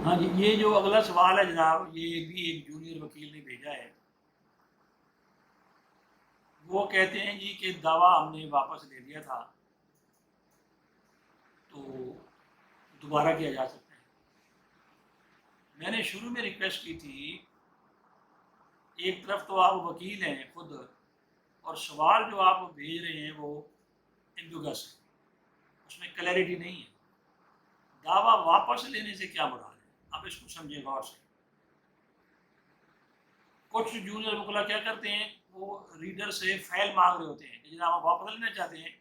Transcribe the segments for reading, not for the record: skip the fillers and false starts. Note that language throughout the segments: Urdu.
ہاں جی، یہ جو اگلا سوال ہے جناب، یہ بھی ایک جونیئر وکیل نے بھیجا ہے۔ وہ کہتے ہیں جی کہ دعویٰ ہم نے واپس لے لیا تھا، تو دوبارہ کیا جا سکتا ہے؟ میں نے شروع میں ریکویسٹ کی تھی، ایک طرف تو آپ وکیل ہیں خود، اور سوال جو آپ بھیج رہے ہیں وہ امبیگس ہے، اس میں کلیئرٹی نہیں ہے۔ دعویٰ واپس لینے سے کیا مراد ہے؟ آپ اس کو سمجھیں غور سے۔ کچھ جونیئر وکلا کیا کرتے ہیں، وہ ریڈر سے فائل مانگ رہے ہوتے ہیں کہ جناب آپ واپس لینا چاہتے ہیں،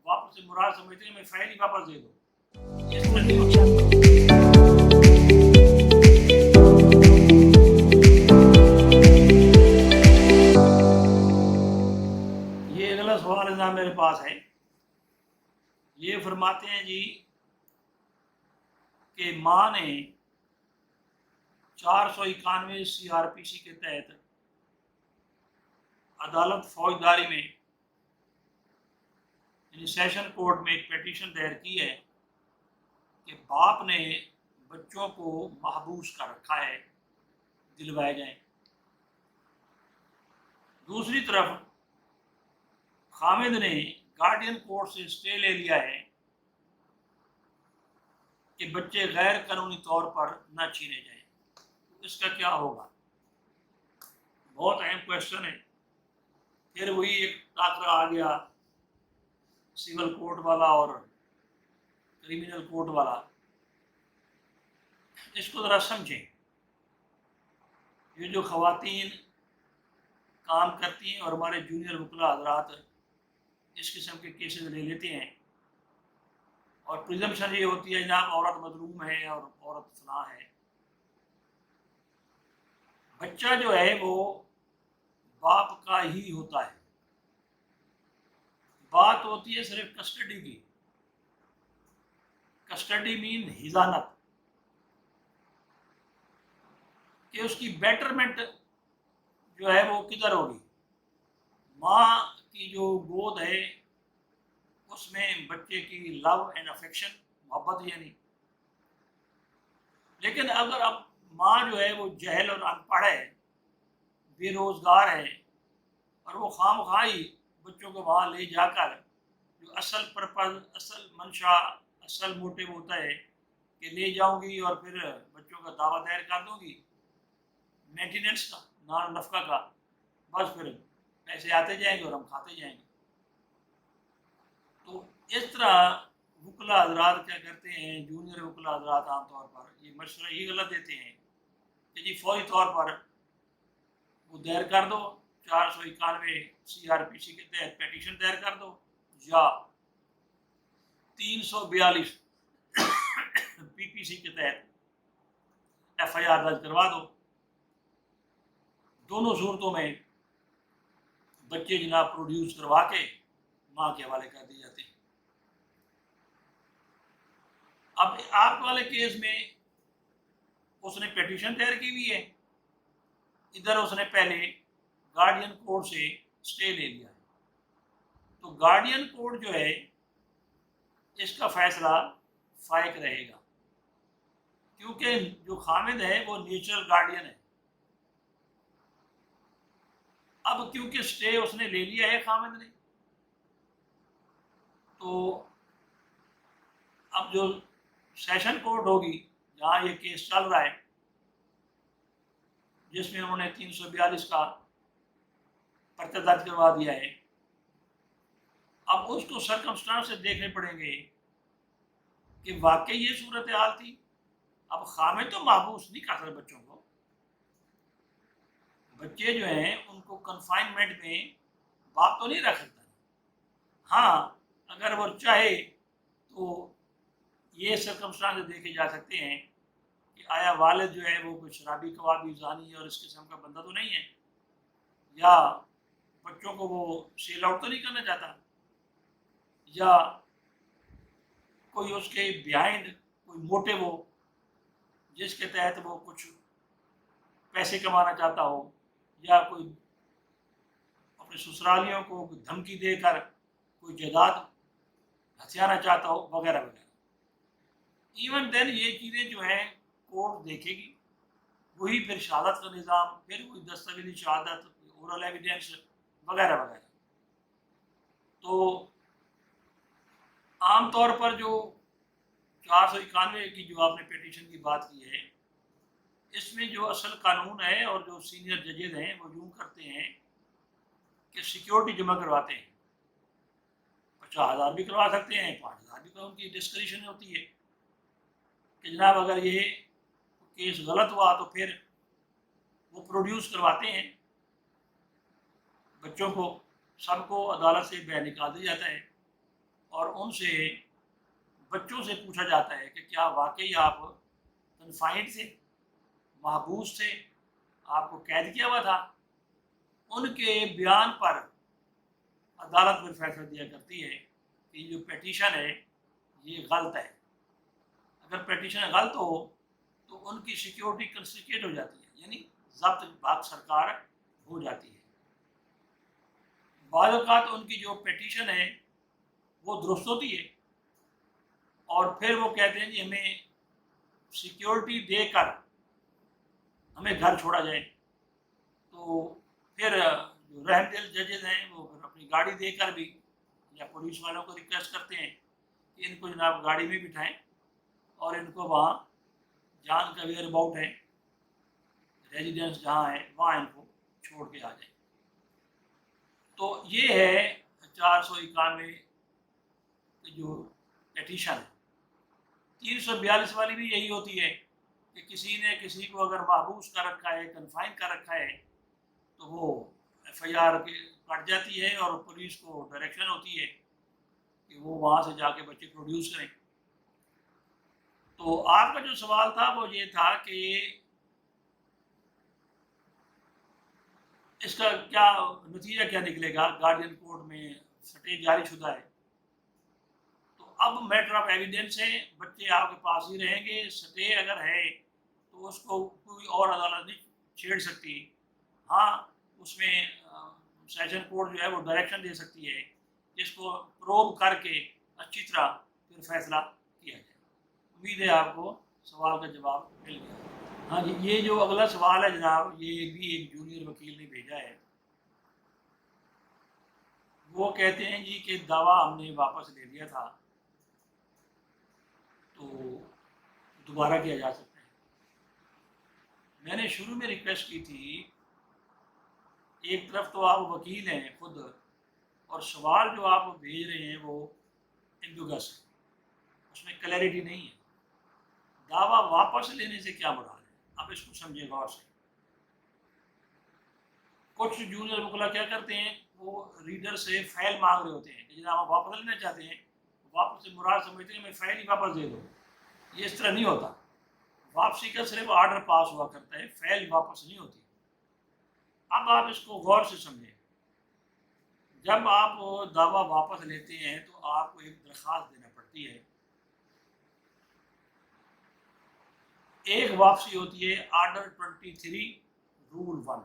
واپس سے مراد سمجھتے ہیں میں فائل ہی واپس دے دو، اس طرح نہیں Audio ہوتا۔ Jungle. یہ اگلا سوال جناب میرے پاس ہے، یہ فرماتے ہیں جی کہ ماں نے 491 CRPC کے تحت عدالت فوجداری میں یعنی سیشن کورٹ میں ایک پیٹیشن دائر کی ہے کہ باپ نے بچوں کو محبوس کر رکھا ہے، دلوائے جائیں۔ دوسری طرف خامد نے گارڈین کورٹ سے اسٹے لے لیا ہے کہ بچے غیر قانونی طور پر نہ چھینے جائیں، اس کا کیا ہوگا؟ بہت اہم کوشچن ہے۔ پھر وہی ایک ٹاکرا آ گیا سول کورٹ والا اور کریمنل کورٹ والا۔ اس کو ذرا سمجھیں، یہ جو خواتین کام کرتی ہیں اور ہمارے جونیئر وکلا حضرات اس قسم کے کیسز لے لیتے ہیں، اور پریزمپشن یہ ہوتی ہے جناب عورت مظلوم ہے اور عورت فلاں ہے۔ بچہ جو ہے وہ باپ کا ہی ہوتا ہے، بات ہوتی ہے صرف کسٹڈی کی۔ کسٹڈی مین حضانت، کہ اس کی بیٹرمنٹ جو ہے وہ کدھر ہوگی۔ ماں کی جو گود ہے اس میں بچے کی لو اینڈ افیکشن، محبت یعنی۔ لیکن اگر اب ماں جو ہے وہ جہل اور ان پڑھ ہے، بے روزگار ہے، اور وہ خام خواہی بچوں کو وہاں لے جا کر جو اصل پرپز، اصل منشا، اصل موٹیو ہوتا ہے کہ لے جاؤں گی اور پھر بچوں کا دعویٰ دائر کر دوں گی مینٹیننس کا، نان نفقہ کا، بس پھر پیسے آتے جائیں گے اور ہم کھاتے جائیں گے۔ تو اس طرح وکلا حضرات کیا کرتے ہیں، جونیئر وکلا حضرات عام طور پر یہ مشورہ یہ غلط دیتے ہیں کہ جی فوری طور پر وہ دائر کر دو، 491 CRPC کے تحت پیٹیشن دائر کر دو، یا 342 PPC کے تحت FIR درج کروا دو۔ دونوں صورتوں میں بچے جناب پروڈیوس کروا کے ماں کے حوالے کر دی جاتے ہیں۔ اب آپ والے کیس میں اس نے پیٹیشن دائر کی ہوئی ہے، ادھر اس نے پہلے گارڈین کورٹ سے اسٹے لے لیا ہے، تو گارڈین کورٹ جو ہے اس کا فیصلہ فائق رہے گا، کیونکہ جو خامد ہے وہ نیچرل گارڈین ہے۔ اب کیونکہ اسٹے اس نے لے لیا ہے خامد نے، تو اب جو سیشن کورٹ ہوگی جہاں یہ کیس چل رہا ہے، جس میں انہوں نے 342 کا پرچہ درج کروا دیا ہے، اب اس کو سرکمسٹانس سے دیکھنے پڑیں گے کہ واقعی یہ صورتحال تھی۔ اب خامد تو محبوس نہیں کر سکتے بچوں کو، بچے جو ہیں ان کو کنفائنمنٹ میں باپ تو نہیں رکھ سکتا۔ ہاں اگر وہ چاہے تو یہ سرکمسٹانس دیکھے جا سکتے ہیں کہ آیا والد جو ہے وہ کوئی شرابی کبابی زانی اور اس قسم کا بندہ تو نہیں ہے، یا بچوں کو وہ سیل آؤٹ تو نہیں کرنا چاہتا، یا کوئی اس کے بیہائنڈ کوئی موٹیو ہو جس کے تحت وہ کچھ پیسے کمانا چاہتا ہو، یا کوئی اپنے سسرالیوں کو دھمکی دے کر کوئی جائیداد ہتھیانا چاہتا ہو، وغیرہ وغیرہ۔ ایون دین یہ چیزیں جو ہیں کورٹ دیکھے گی، وہی پھر شہادت کا نظام، پھر وہی دستاویزی شہادت، اورل ایویڈینس وغیرہ وغیرہ۔ تو عام طور پر جو 491 کی جو آپ نے پیٹیشن کی بات کی ہے، اس میں جو اصل قانون ہے اور جو سینئر ججز ہیں وہ یوں کرتے ہیں کہ سیکیورٹی جمع کرواتے ہیں، 50,000 بھی کروا سکتے ہیں، 5,000 بھی، ان کی ڈسکریشن ہوتی ہے کہ جناب اگر یہ کیس غلط ہوا تو پھر وہ پروڈیوس کرواتے ہیں بچوں کو، سب کو عدالت سے باہر نکال دیا جاتا ہے اور ان سے بچوں سے پوچھا جاتا ہے کہ کیا واقعی آپ کنفائنڈ تھے، محبوس تھے، آپ کو قید کیا ہوا تھا؟ ان کے بیان پر عدالت میں فیصلہ دیا کرتی ہے کہ یہ جو پیٹیشن ہے یہ غلط ہے۔ اگر پیٹیشن غلط ہو تو ان کی سیکیورٹی کنفسکیٹ ہو جاتی ہے، یعنی ضبط بھاگ سرکار ہو جاتی ہے۔ بعض اوقات ان کی جو پیٹیشن ہے وہ درست ہوتی ہے اور پھر وہ کہتے ہیں جی ہمیں سیکیورٹی دے کر ہمیں گھر چھوڑا جائے، تو پھر جو رحم دل ججز ہیں وہ پھر اپنی گاڑی دے کر بھی یا پولیس والوں کو ریکویسٹ کرتے ہیں کہ ان کو جناب گاڑی میں بٹھائیں اور ان کو وہاں جہاں ان کا ویئر اباؤٹ ہے، ریزیڈنس جہاں ہے وہاں ان کو چھوڑ کے آ جائیں۔ تو یہ ہے 491 کی جو پیٹیشن ہے۔ 342 والی بھی یہی ہوتی ہے کہ کسی نے کسی کو اگر محبوس کر رکھا ہے، کنفائن کر رکھا ہے، تو وہ ایف آئی آر کٹ جاتی ہے اور پولیس کو ڈائریکشن ہوتی ہے کہ وہ وہاں سے جا کے بچے پروڈیوس کریں۔ تو آپ کا جو سوال تھا وہ یہ تھا کہ اس کا کیا نتیجہ کیا نکلے گا، گارڈین کورٹ میں سٹے جاری شدہ ہے، تو اب میٹر آف ایویڈینس ہے، بچے آپ کے پاس ہی رہیں گے، سٹے اگر ہے تو اس کو کوئی اور عدالت نہیں چھیڑ سکتی۔ ہاں اس میں سیشن کورٹ جو ہے وہ ڈائریکشن دے سکتی ہے کہ اس کو پروب کر کے اچھی طرح پھر فیصلہ کیا جائے۔ امید ہے آپ کو سوال کا جواب مل گیا۔ ہاں جی، یہ جو اگلا سوال ہے جناب، یہ بھی ایک جونیئر وکیل نے بھیجا ہے۔ وہ کہتے ہیں جی کہ دعویٰ ہم نے واپس لے لیا تھا تو دوبارہ کیا جا سکتا ہے۔ میں نے شروع میں ریکویسٹ کی تھی، ایک طرف تو آپ وکیل ہیں خود اور سوال جو آپ بھیج رہے ہیں وہ ایمبیگس ہے، اس میں کلیئرٹی نہیں ہے۔ دعویٰ واپس لینے سے کیا مراد ہے، اب اس کو سمجھے غور سے۔ کچھ جونیئر وکلا کیا کرتے ہیں، وہ ریڈر سے فائل مانگ رہے ہوتے ہیں کہ جناب آپ واپس لینا چاہتے ہیں، واپس سے مراد سمجھتے ہیں میں فائل ہی واپس دے دوں۔ یہ اس طرح نہیں ہوتا، واپسی کا صرف آرڈر پاس ہوا کرتا ہے، فائل واپس نہیں ہوتی۔ اب آپ اس کو غور سے سمجھیں، جب آپ دعویٰ واپس لیتے ہیں تو آپ کو ایک درخواست دینا پڑتی ہے۔ ایک واپسی ہوتی ہے آرڈر 23 رول 1،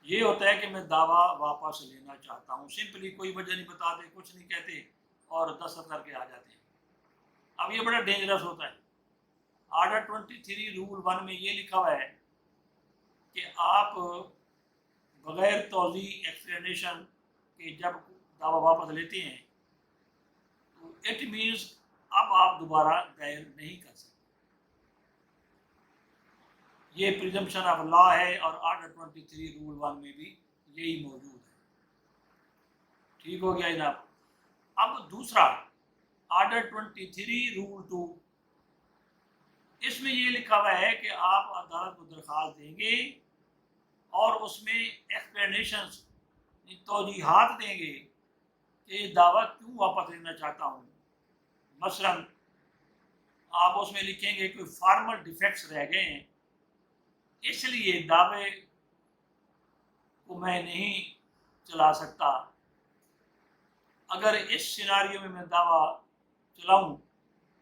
یہ ہوتا ہے کہ میں دعویٰ واپس لینا چاہتا ہوں، سمپلی کوئی وجہ نہیں بتاتے، کچھ نہیں کہتے اور دستخط کر کے آ جاتے ہیں۔ اب یہ بڑا ڈینجرس ہوتا ہے۔ آرڈر 23 رول 1 میں یہ لکھا ہوا ہے کہ آپ بغیر توضیح ایکسپلینیشن کے جب دعویٰ واپس لیتے ہیں تو اٹ مینس اب آپ دوبارہ دائر نہیں کر سکتے۔ یہ پریزمپشن آف لا ہے اور آرڈر 23 رول 1 میں بھی یہی موجود ہے۔ ٹھیک ہو گیا جناب۔ اب دوسرا آرڈر 23 رول 2، اس میں یہ لکھا ہوا ہے کہ آپ عدالت کو درخواست دیں گے اور اس میں ایکسپلینیشنز، توضیحات دیں گے کہ یہ دعویٰ کیوں واپس لینا چاہتا ہوں۔ مثلا آپ اس میں لکھیں گے کوئی فارمل ڈیفیکٹس رہ گئے ہیں، اس لیے دعوے کو میں نہیں چلا سکتا۔ اگر اس سیناریو میں دعویٰ چلاؤں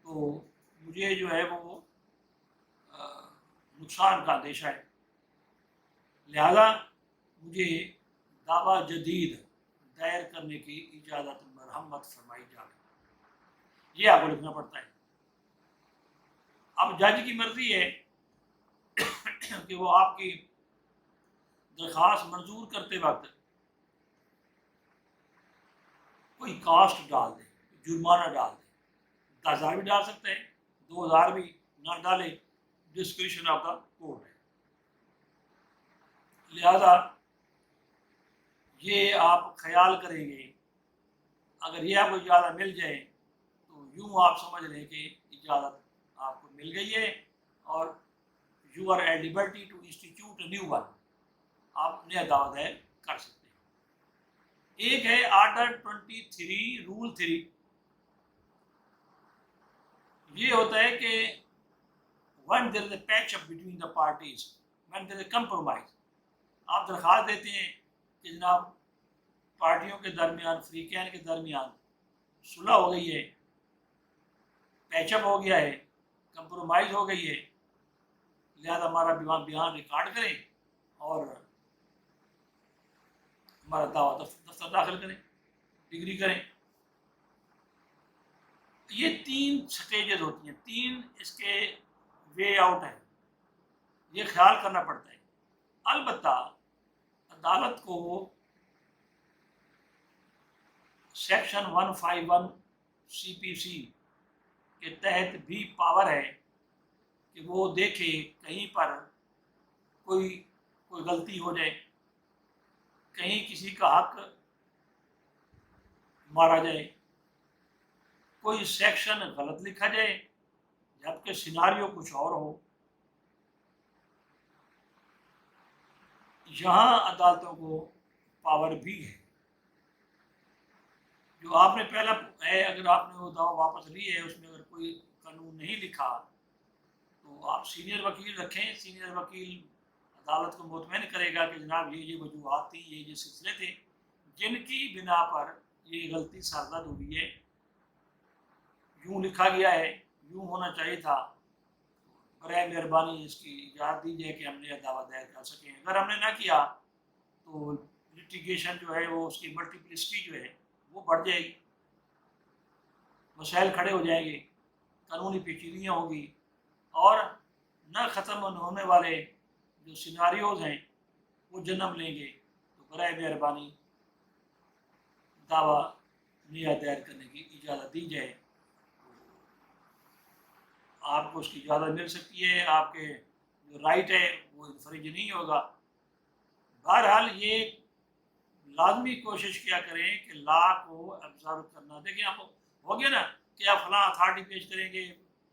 تو مجھے جو ہے وہ نقصان کا اندیشہ ہے، لہذا مجھے دعویٰ جدید دائر کرنے کی اجازت مرحمت فرمائی جائے۔ یہ آپ کو لکھنا پڑتا ہے۔ اب جج کی مرضی ہے کہ وہ آپ کی درخواست منظور کرتے وقت کوئی کاسٹ ڈال دے، جرمانہ ڈال دے، 10,000 بھی ڈال سکتے ہیں، 2,000 بھی نہ ڈالے، ڈسکریشن آف دا کورٹ ہے۔ لہذا یہ آپ خیال کریں گے، اگر یہ آپ کو اجازت مل جائے تو یوں آپ سمجھ لیں کہ اجازت آپ کو مل گئی ہے اور you are at liberty to institute a new one, آپ نیا دعویٰ دائر کر سکتے ہیں۔ ایک ہے آرڈر 23 رول 3، یہ ہوتا ہے کہ when there is a patch up between the parties, when there is a compromise، آپ درخواست دیتے ہیں کہ جناب پارٹیوں کے درمیان، فریقین کے درمیان صلح ہو گئی ہے، پیچ اپ ہو گیا ہے، کمپرومائز ہو گئی ہے، لہذا ہمارا بیان ریکارڈ کریں اور ہمارا دعویٰ دفتر داخل کریں، ڈگری کریں۔ یہ 3 سٹیجز ہوتی ہیں، 3 اس کے وے آؤٹ ہیں، یہ خیال کرنا پڑتا ہے۔ البتہ عدالت کو سیکشن 151 CPC کے تحت بھی پاور ہے کہ وہ دیکھے کہیں پر کوئی غلطی ہو جائے، کہیں کسی کا حق مارا جائے، کوئی سیکشن غلط لکھا جائے جبکہ سیناریو کچھ اور ہو۔ یہاں عدالتوں کو پاور بھی ہے۔ جو آپ نے پہلا ہے، اگر آپ نے وہ دعویٰ واپس لی ہے، اس میں اگر کوئی قانون نہیں لکھا تو آپ سینئر وکیل رکھیں، سینئر وکیل عدالت کو مطمئن کرے گا کہ جناب یہ وجوہات تھیں، یہ سلسلے تھے جن کی بنا پر یہ غلطی سرزد ہوئی ہے، یوں لکھا گیا ہے، یوں ہونا چاہیے تھا، برائے مہربانی اس کی اجازت دی جائے کہ ہم نے دعویٰ دائر کر سکیں۔ اگر ہم نے نہ کیا تو لٹیگیشن جو ہے وہ اس کی ملٹیپلسٹی جو ہے وہ بڑھ جائے گی، مسائل کھڑے ہو جائیں گے، قانونی پیچیدگیاں ہوں گی، اور نہ ختم ہونے والے جو سیناریوز ہیں وہ جنم لیں گے۔ تو برائے مہربانی دعویٰ نیا دائر کرنے کی اجازت دی جائے، آپ کو اس کی اجازت مل سکتی ہے، آپ کے جو رائٹ ہے وہ انفرنج نہیں ہوگا۔ بہرحال یہ لازمی کوشش کیا کریں کہ لا کو ابزرو کرنا۔ دیکھیں آپ ہو گیا نا کہ آپ فلاں اتھارٹی پیش کریں گے،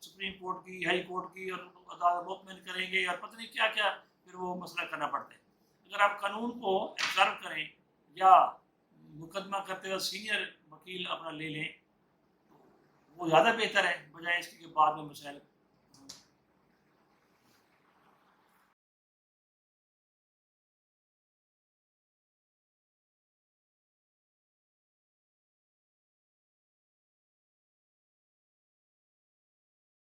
سپریم کورٹ کی، ہائی کورٹ کی، اور عدالت مطمئن کریں گے، اور پتہ نہیں کیا کیا، پھر وہ مسئلہ کرنا پڑتا ہے۔ اگر آپ قانون کو ابزرو کریں یا مقدمہ کرتے ہوئے سینئر وکیل اپنا لے لیں تو وہ زیادہ بہتر ہے، بجائے اس کے بعد میں مسائل